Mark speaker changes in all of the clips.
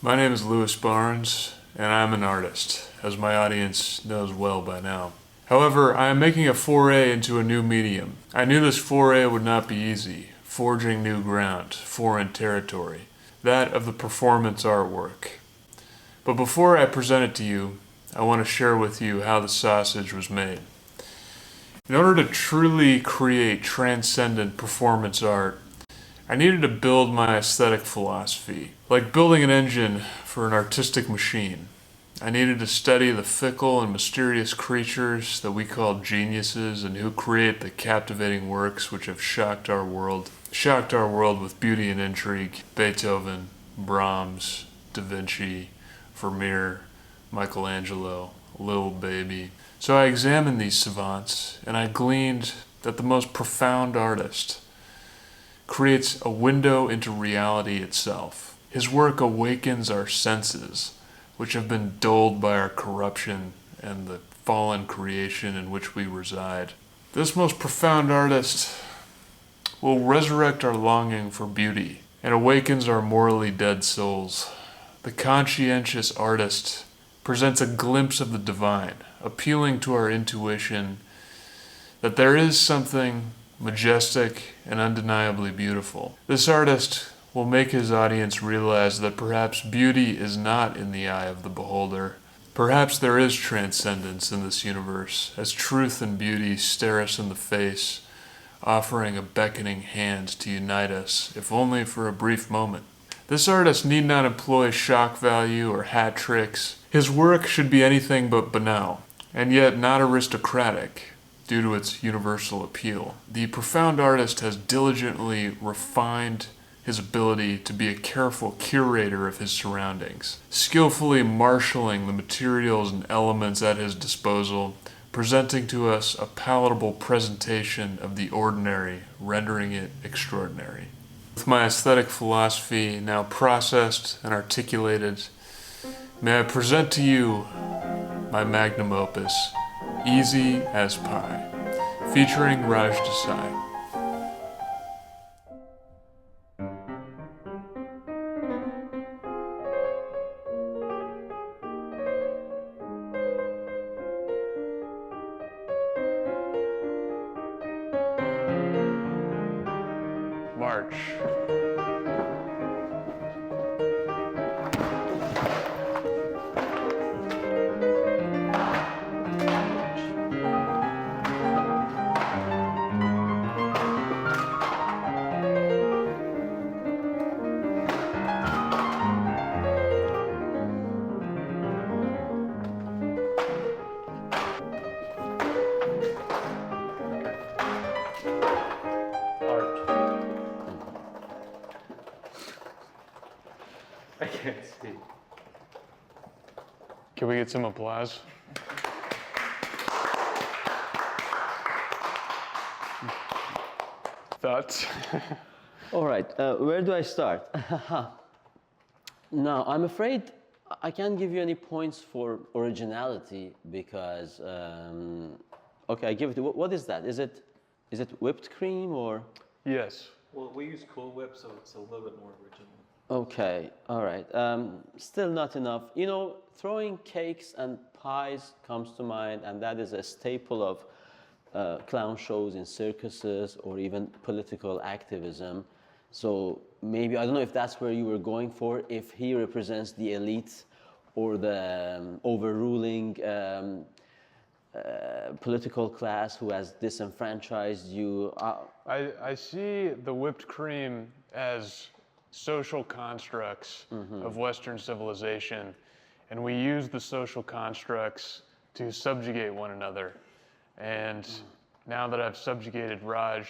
Speaker 1: My name is Louis Barnes, and I'm an artist, as my audience knows well by now. However, I am making a foray into a new medium. I knew this foray would not be easy, forging new ground, foreign territory, that of the performance artwork. But before I present it to you, I want to share with you how the sausage was made. In order to truly create transcendent performance art, I needed to build my aesthetic philosophy. Like building an engine for an artistic machine, I needed to study the fickle and mysterious creatures that we call geniuses and who create the captivating works which have shocked our world with beauty and intrigue. Beethoven, Brahms, Da Vinci, Vermeer, Michelangelo, Lil Baby. So I examined these savants and I gleaned that the most profound artist creates a window into reality itself. His work awakens our senses, which have been dulled by our corruption and the fallen creation in which we reside. This most profound artist will resurrect our longing for beauty and awakens our morally dead souls. The conscientious artist presents a glimpse of the divine, appealing to our intuition that there is something majestic and undeniably beautiful. This artist will make his audience realize that perhaps beauty is not in the eye of the beholder. Perhaps there is transcendence in this universe, as truth and beauty stare us in the face, offering a beckoning hand to unite us, if only for a brief moment. This artist need not employ shock value or hat tricks. His work should be anything but banal, and yet not aristocratic, due to its universal appeal. The profound artist has diligently refined his ability to be a careful curator of his surroundings, skillfully marshaling the materials and elements at his disposal, presenting to us a palatable presentation of the ordinary, rendering it extraordinary. With my aesthetic philosophy now processed and articulated, may I present to you my magnum opus, Easy as Pie, featuring Raj Desai. March. I can't see. Can we get some applause? Thoughts?
Speaker 2: All right, where do I start? Now, I'm afraid I can't give you any points for originality because, okay, I give it. What is that? Is it whipped cream or?
Speaker 1: Yes.
Speaker 3: Well, we use Cool Whip, so it's a little bit more original.
Speaker 2: Okay, all right. Still not enough. You know, throwing cakes and pies comes to mind, and that is a staple of clown shows in circuses or even political activism. So maybe, I don't know if that's where you were going for, if he represents the elite or the overruling political class who has disenfranchised you.
Speaker 1: I see the whipped cream as social constructs of Western civilization, and we use the social constructs to subjugate one another. And now that I've subjugated Raj,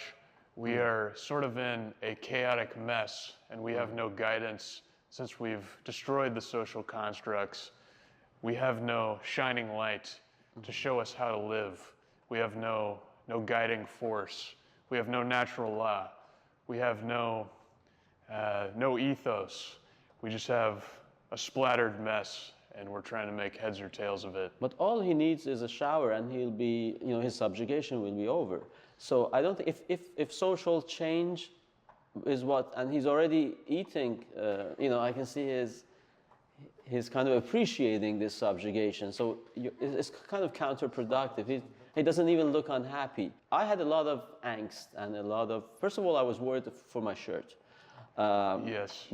Speaker 1: we are sort of in a chaotic mess, and we have no guidance since we've destroyed the social constructs. We have no shining light to show us how to live. We have no guiding force. We have no natural law. We have no ethos. We just have a splattered mess, and we're trying to make heads or tails of it.
Speaker 2: But all he needs is a shower, and he'll be, you know, his subjugation will be over. So I don't think if social change is what, and he's already eating, you know, I can see he's kind of appreciating this subjugation. So it's kind of counterproductive. He doesn't even look unhappy. I had a lot of angst and a lot of, first of all, I was worried for my shirt.
Speaker 1: Yes.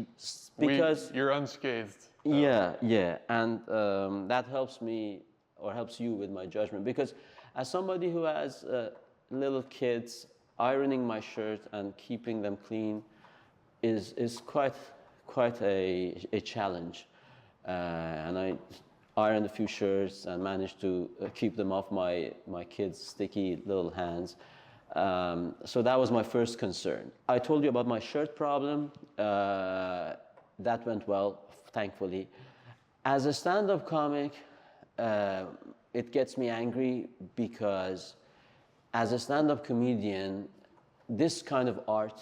Speaker 2: Because
Speaker 1: you're unscathed.
Speaker 2: yeah, and that helps me or helps you with my judgment, because as somebody who has little kids, ironing my shirt and keeping them clean is quite a challenge. And I ironed a few shirts and managed to keep them off my kids' sticky little hands. So that was my first concern. I told you about my shirt problem. That went well, thankfully. As a stand-up comic, it gets me angry because as a stand-up comedian, this kind of art,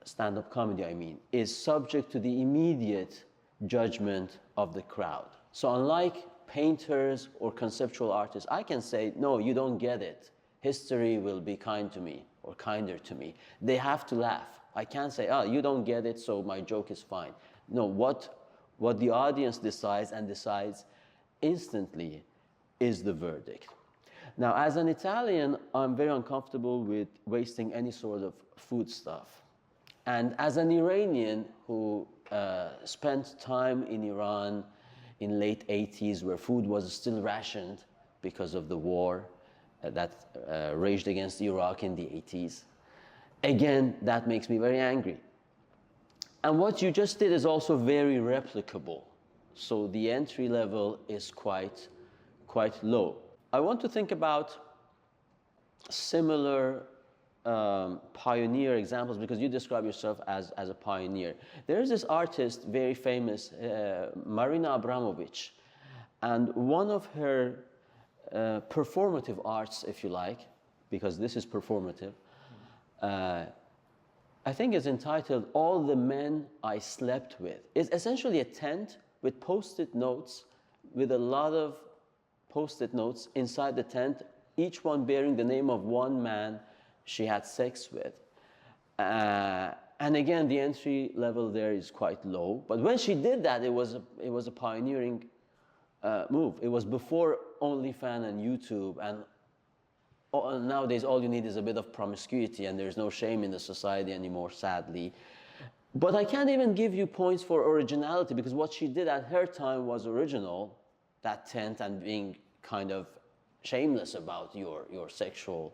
Speaker 2: stand-up comedy I mean, is subject to the immediate judgment of the crowd. So unlike painters or conceptual artists, I can say, no, you don't get it. History will be kind to me or kinder to me. They have to laugh. I can't say, oh, you don't get it, so my joke is fine. No, what the audience decides and decides instantly is the verdict. Now, as an Italian, I'm very uncomfortable with wasting any sort of food stuff. And as an Iranian who spent time in Iran in late 80s where food was still rationed because of the war that raged against Iraq in the 80s, again, that makes me very angry. And what you just did is also very replicable. So the entry level is quite low. I want to think about similar pioneer examples, because you describe yourself as a pioneer. There is this artist, very famous, Marina Abramovic, and one of her performative arts, if you like, because this is performative, I think is entitled All the Men I Slept With. It's essentially a tent with post-it notes, with a lot of post-it notes inside the tent, each one bearing the name of one man she had sex with. And again, the entry level there is quite low. But when she did that, it was a pioneering move. It was before OnlyFans and YouTube, and nowadays all you need is a bit of promiscuity, and there's no shame in the society anymore, sadly. But I can't even give you points for originality, because what she did at her time was original, that tent, and being kind of shameless about your sexual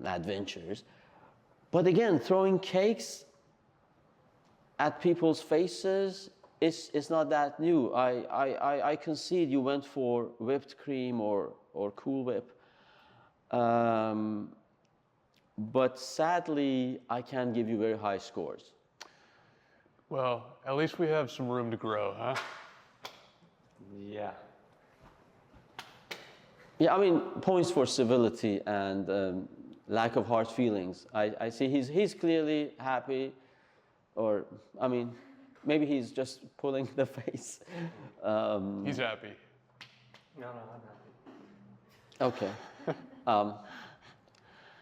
Speaker 2: adventures. But again, throwing cakes at people's faces is not that new. I concede you went for whipped cream or Cool Whip. But sadly, I can't give you very high scores.
Speaker 1: Well, at least we have some room to grow, huh?
Speaker 3: Yeah.
Speaker 2: Yeah, I mean, points for civility and lack of hard feelings. I see he's clearly happy, or, I mean, maybe he's just pulling the face.
Speaker 1: He's happy.
Speaker 3: No, I'm happy.
Speaker 2: Okay.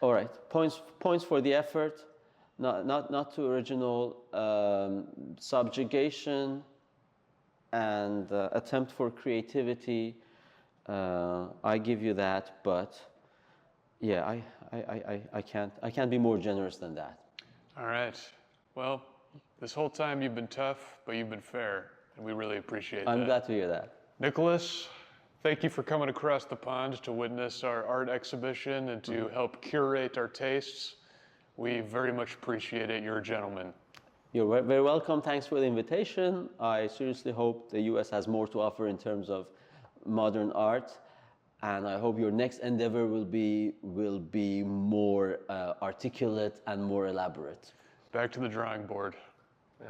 Speaker 2: All right. Points for the effort, not too original. Subjugation and attempt for creativity. I give you that, but yeah, I can't be more generous than that.
Speaker 1: All right. Well, this whole time you've been tough, but you've been fair, and we really appreciate that.
Speaker 2: I'm glad to hear that.
Speaker 1: Nicholas, thank you for coming across the pond to witness our art exhibition and to help curate our tastes. We very much appreciate it. You're a gentleman.
Speaker 2: You're very welcome. Thanks for the invitation. I seriously hope the US has more to offer in terms of modern art, and I hope your next endeavor will be more articulate and more elaborate.
Speaker 1: Back to the drawing board.
Speaker 3: Yeah.